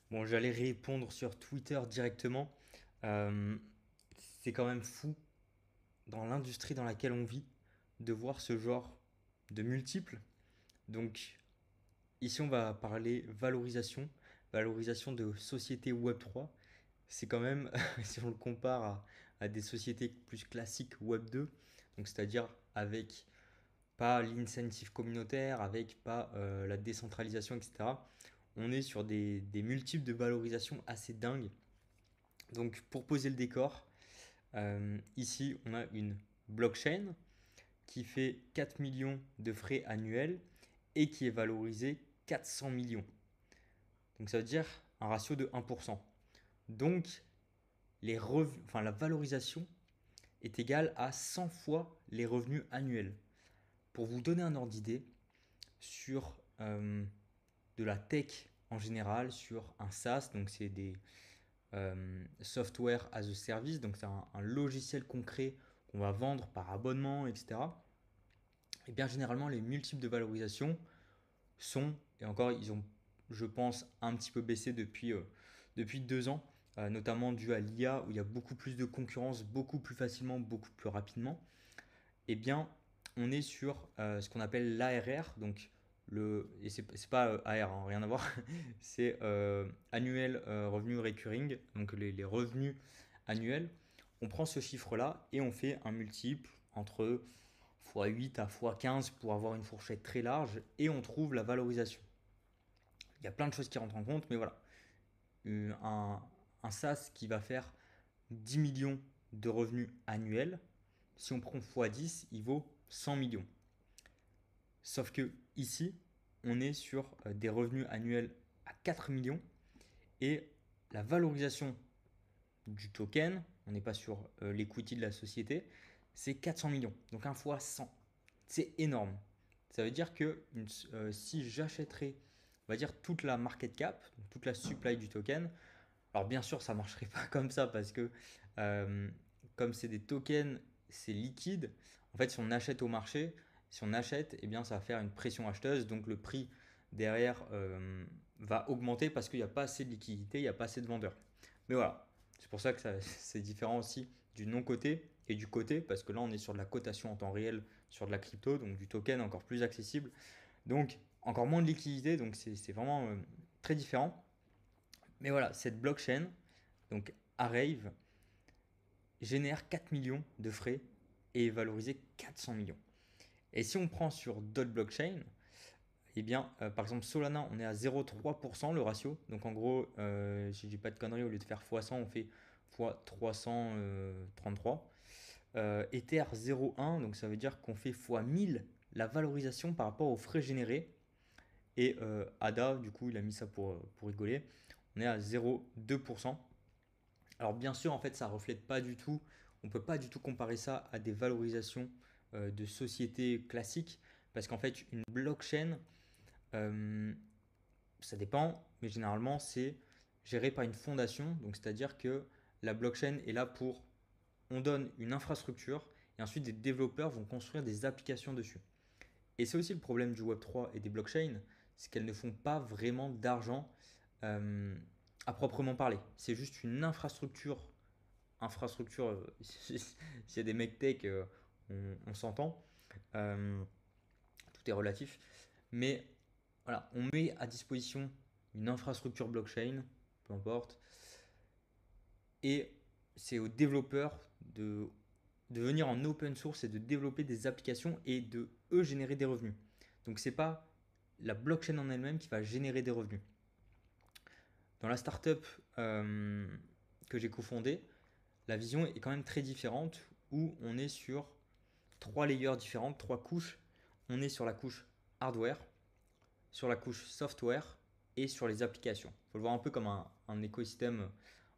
Bon, j'allais répondre sur Twitter directement. Euh, c'est quand même fou dans l'industrie dans laquelle on vit de voir ce genre de multiples. Donc ici on va parler valorisation, valorisation de sociétés Web3. C'est quand même, si on le compare à des sociétés plus classiques Web2, donc c'est-à-dire avec pas l'incentive communautaire, avec pas la décentralisation, etc. On est sur des multiples de valorisation assez dingues. Donc pour poser le décor, ici on a une blockchain qui fait 4 millions de frais annuels et qui est valorisée 400 millions. Donc ça veut dire un ratio de 1%. Donc la valorisation est égale à 100 fois les revenus annuels. Pour vous donner un ordre d'idée sur de la tech en général, sur un SaaS, donc c'est des software as a service, donc c'est un logiciel concret qu'on va vendre par abonnement, etc. Et bien généralement, les multiples de valorisation sont, et encore ils ont, je pense, un petit peu baissé depuis 2 ans, notamment dû à l'IA où il y a beaucoup plus de concurrence, beaucoup plus facilement, beaucoup plus rapidement. Et bien on est sur ce qu'on appelle l'ARR, donc et c'est pas AR, hein, rien à voir, c'est annuel revenu recurring, donc les revenus annuels. On prend ce chiffre-là et on fait un multiple entre x8 à x15 pour avoir une fourchette très large et on trouve la valorisation. Il y a plein de choses qui rentrent en compte, mais voilà. Un, un SaaS qui va faire 10 millions de revenus annuels, si on prend x10, il vaut 100 millions. Sauf que ici, on est sur des revenus annuels à 4 millions et la valorisation du token, on n'est pas sur l'equity de la société, c'est 400 millions. Donc un fois 100. C'est énorme. Ça veut dire que si j'achèterais, on va dire, toute la market cap, donc toute la supply du token, alors bien sûr, ça ne marcherait pas comme ça parce que euh, comme c'est des tokens, c'est liquide. En fait, si on achète au marché, si on achète, eh bien, ça va faire une pression acheteuse. Donc le prix derrière va augmenter parce qu'il n'y a pas assez de liquidité, il n'y a pas assez de vendeurs. Mais voilà, c'est pour ça que c'est différent aussi du non-coté et du coté, parce que là on est sur de la cotation en temps réel sur de la crypto, donc du token encore plus accessible. Donc encore moins de liquidité, donc c'est vraiment très différent. Mais voilà, cette blockchain, donc Arave, génère 4 millions de frais et est valorisée 400 millions. Et si on prend sur d'autres blockchains, eh bien, par exemple Solana, on est à 0,3% le ratio. Donc en gros, si je dis pas de conneries, au lieu de faire x100, on fait x333. Ether 0,1, donc ça veut dire qu'on fait x1000 la valorisation par rapport aux frais générés. Et ADA, du coup, il a mis ça pour rigoler. On est à 0,2%. Alors bien sûr, en fait, ça ne reflète pas du tout, on ne peut pas du tout comparer ça à des valorisations de sociétés classiques, parce qu'en fait, une blockchain, euh, ça dépend, mais généralement, c'est géré par une fondation, donc c'est-à-dire que la blockchain est là pour, on donne une infrastructure, et ensuite des développeurs vont construire des applications dessus. Et c'est aussi le problème du Web3 et des blockchains, c'est qu'elles ne font pas vraiment d'argent euh, à proprement parler. C'est juste une infrastructure, s'il y a des mecs tech, on s'entend. Euh, Tout est relatif. Mais voilà, on met à disposition une infrastructure blockchain, peu importe, et c'est aux développeurs de venir en open source et de développer des applications et de eux générer des revenus. Donc c'est pas la blockchain en elle-même qui va générer des revenus. Dans la startup que j'ai cofondée, la vision est quand même très différente où on est sur 3 layers différentes, 3 couches. On est sur la couche hardware, sur la couche software et sur les applications. Il faut le voir un peu comme un écosystème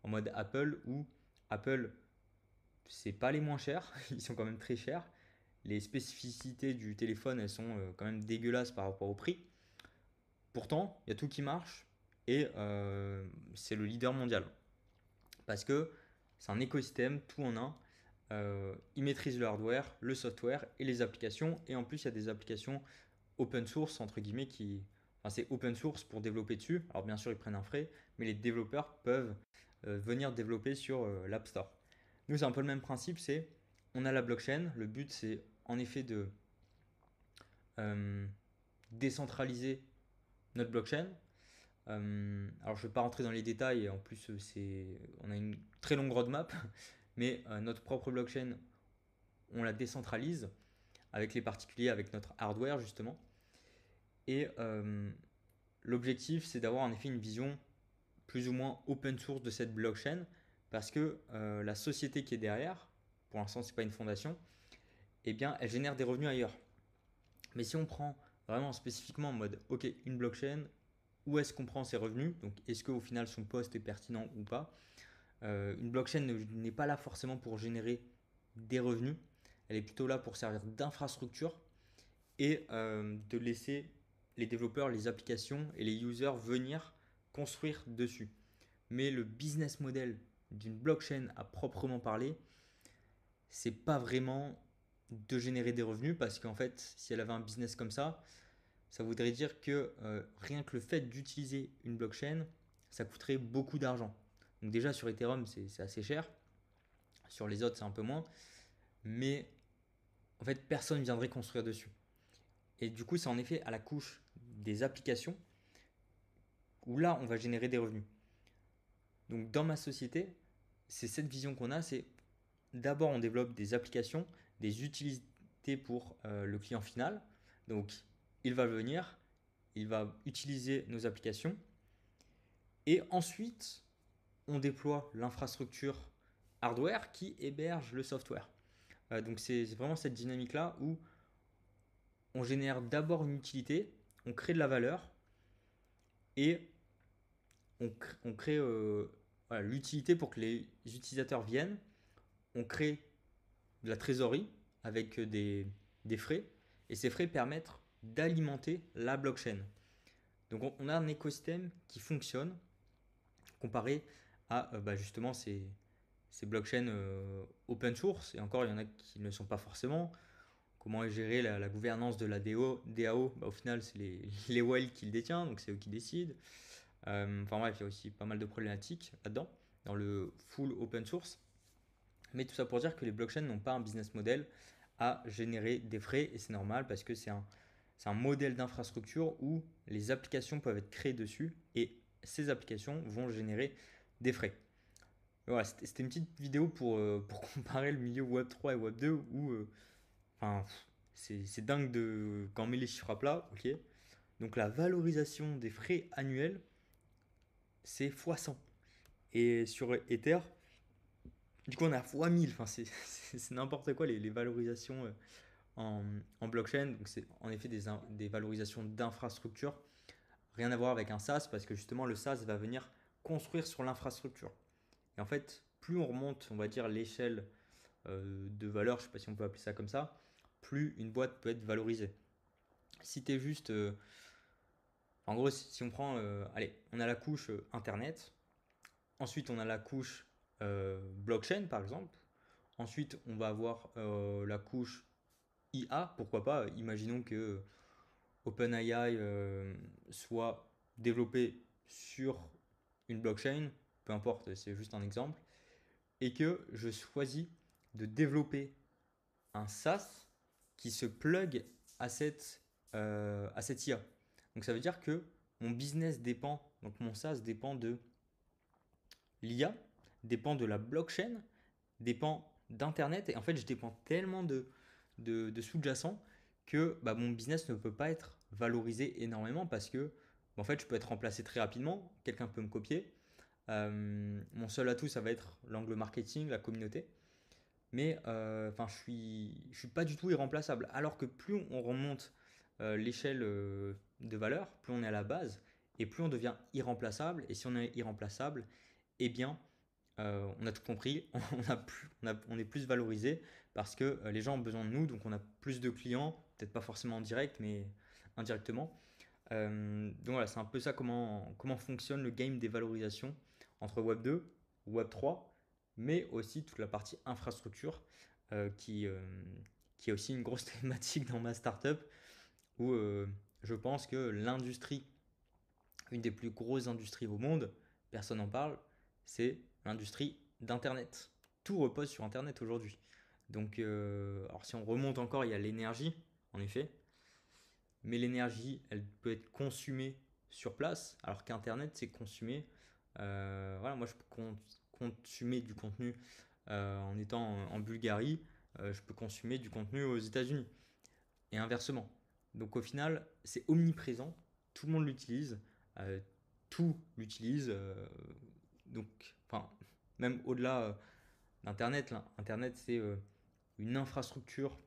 en mode Apple où Apple, c'est pas les moins chers, ils sont quand même très chers. Les spécificités du téléphone, elles sont quand même dégueulasses par rapport au prix. Pourtant, il y a tout qui marche et c'est le leader mondial. Parce que c'est un écosystème, tout en un. Ils maîtrisent le hardware, le software et les applications. Et en plus, il y a des applications open source, entre guillemets, qui enfin, c'est open source pour développer dessus. Alors bien sûr, ils prennent un frais, mais les développeurs peuvent venir développer sur l'App Store. Nous, c'est un peu le même principe, c'est on a la blockchain. Le but, c'est en effet de euh, décentraliser notre blockchain. Alors, je ne vais pas rentrer dans les détails, et en plus, on a une très longue roadmap, mais notre propre blockchain, on la décentralise avec les particuliers, avec notre hardware justement. Et l'objectif, c'est d'avoir en effet une vision plus ou moins open source de cette blockchain, parce que la société qui est derrière, pour l'instant, c'est pas une fondation, eh bien, elle génère des revenus ailleurs. Mais si on prend vraiment spécifiquement en mode, ok, une blockchain, où est-ce qu'on prend ses revenus? Donc, est-ce qu'au final son poste est pertinent ou pas? Une blockchain n'est pas là forcément pour générer des revenus. Elle est plutôt là pour servir d'infrastructure et de laisser les développeurs, les applications et les users venir construire dessus. Mais le business model d'une blockchain à proprement parler, c'est pas vraiment de générer des revenus parce qu'en fait, si elle avait un business comme ça voudrait dire que rien que le fait d'utiliser une blockchain, ça coûterait beaucoup d'argent. Donc déjà sur Ethereum, c'est assez cher. Sur les autres, c'est un peu moins. Mais en fait, personne ne viendrait construire dessus. Et du coup, c'est en effet à la couche des applications où là, on va générer des revenus. Donc dans ma société, c'est cette vision qu'on a, c'est d'abord on développe des applications, des utilités pour le client final. Donc il va venir, il va utiliser nos applications et ensuite on déploie l'infrastructure hardware qui héberge le software. Donc c'est vraiment cette dynamique-là où on génère d'abord une utilité, on crée de la valeur et on crée voilà, l'utilité pour que les utilisateurs viennent. On crée de la trésorerie avec des frais et ces frais permettent d'alimenter la blockchain. Donc on a un écosystème qui fonctionne comparé à justement ces blockchains open source. Et encore, il y en a qui ne le sont pas forcément. Comment est gérée la gouvernance de la DAO? Au final, c'est les whales qui le détiennent, donc c'est eux qui décident. Enfin bref, il y a aussi pas mal de problématiques là-dedans, dans le full open source. Mais tout ça pour dire que les blockchains n'ont pas un business model à générer des frais, et c'est normal parce que c'est un modèle d'infrastructure où les applications peuvent être créées dessus, et ces applications vont générer des frais. Voilà, c'était une petite vidéo pour comparer le milieu Web3 et Web2 où enfin, c'est dingue quand on met les chiffres à plat, ok. Donc la valorisation des frais annuels, c'est x100. Et sur Ether, du coup, on a x1000. Enfin, c'est n'importe quoi les valorisations en blockchain. Donc, c'est en effet des valorisations d'infrastructure. Rien à voir avec un SaaS parce que justement, le SaaS va venir construire sur l'infrastructure. Et en fait, plus on remonte, on va dire, l'échelle de valeur, je ne sais pas si on peut appeler ça comme ça, plus une boîte peut être valorisée. Si tu es juste. En gros, si on prend. Allez, on a la couche Internet. Ensuite, on a la couche blockchain, par exemple. Ensuite, on va avoir la couche IA, pourquoi pas. Imaginons que OpenAI soit développé sur une blockchain, peu importe, c'est juste un exemple, et que je choisis de développer un SaaS qui se plug à cette IA. Donc ça veut dire que mon business dépend, donc mon SaaS dépend de l'IA, dépend de la blockchain, dépend d'Internet. Et en fait, je dépends tellement de sous-jacents que mon business ne peut pas être valorisé énormément parce que en fait, je peux être remplacé très rapidement. Quelqu'un peut me copier. Mon seul atout, ça va être l'angle marketing, la communauté. Mais je suis pas du tout irremplaçable. Alors que plus on remonte l'échelle de valeur, plus on est à la base et plus on devient irremplaçable. Et si on est irremplaçable, eh bien, on a tout compris, on est plus valorisé parce que les gens ont besoin de nous, donc on a plus de clients, peut-être pas forcément en direct, mais indirectement. Donc voilà, c'est un peu ça comment fonctionne le game des valorisations entre Web2, Web3, mais aussi toute la partie infrastructure qui est aussi une grosse thématique dans ma startup où je pense que l'industrie, une des plus grosses industries au monde, personne n'en parle, c'est l'industrie d'Internet. Tout repose sur Internet aujourd'hui. Donc, alors si on remonte encore, il y a l'énergie, en effet, mais l'énergie, elle peut être consumée sur place, alors qu'Internet, c'est consumé. Voilà, moi, je peux consommer du contenu en étant en Bulgarie, je peux consommer du contenu aux États-Unis et inversement. Donc au final, c'est omniprésent, tout le monde l'utilise, euh, tout l'utilise. Donc, enfin, même au-delà d'Internet, là, Internet c'est une infrastructure,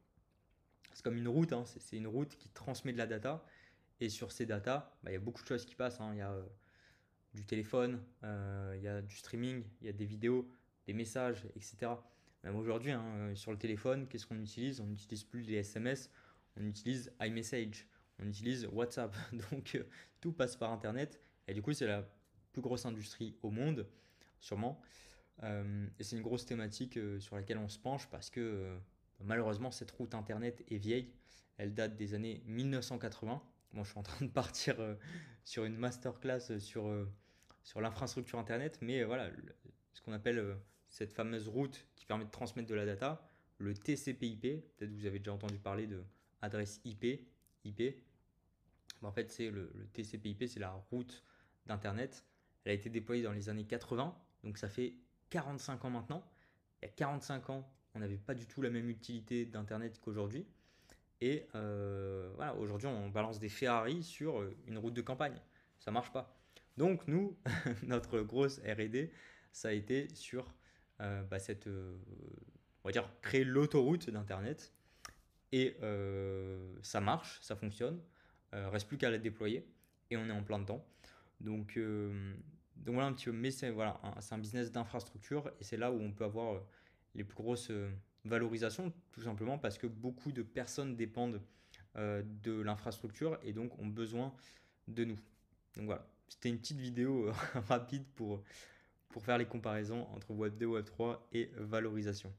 c'est comme une route, hein, c'est une route qui transmet de la data. Et sur ces data, bah, il y a beaucoup de choses qui passent, hein. Il y a du téléphone, il y a du streaming, il y a des vidéos, des messages, etc. Même aujourd'hui, hein, sur le téléphone, qu'est-ce qu'on utilise? On n'utilise plus les SMS, on utilise iMessage, on utilise WhatsApp. Donc tout passe par Internet. Et du coup, c'est la plus grosse industrie au monde, sûrement. Et c'est une grosse thématique sur laquelle on se penche parce que malheureusement, cette route Internet est vieille. Elle date des années 1980. Moi, je suis en train de partir sur une masterclass sur l'infrastructure Internet, mais voilà, ce qu'on appelle cette fameuse route qui permet de transmettre de la data, le TCP/IP, peut-être vous avez déjà entendu parler de adresse IP, IP. Ben, en fait, c'est le TCP/IP, c'est la route d'Internet. Elle a été déployée dans les années 80, donc ça fait 45 ans maintenant. Il y a 45 ans, on n'avait pas du tout la même utilité d'Internet qu'aujourd'hui. Et voilà, aujourd'hui, on balance des Ferrari sur une route de campagne. Ça marche pas. Donc, nous, notre grosse R&D, ça a été sur cette, on va dire, créer l'autoroute d'Internet. Et ça marche, ça fonctionne. Reste plus qu'à la déployer. Et on est en plein dedans. Donc, donc voilà un petit peu. Mais c'est voilà, c'est un business d'infrastructure. Et c'est là où on peut avoir les plus grosses valorisations, tout simplement parce que beaucoup de personnes dépendent de l'infrastructure et donc ont besoin de nous. Donc voilà, c'était une petite vidéo rapide pour faire les comparaisons entre Web 2, Web 3 et valorisation.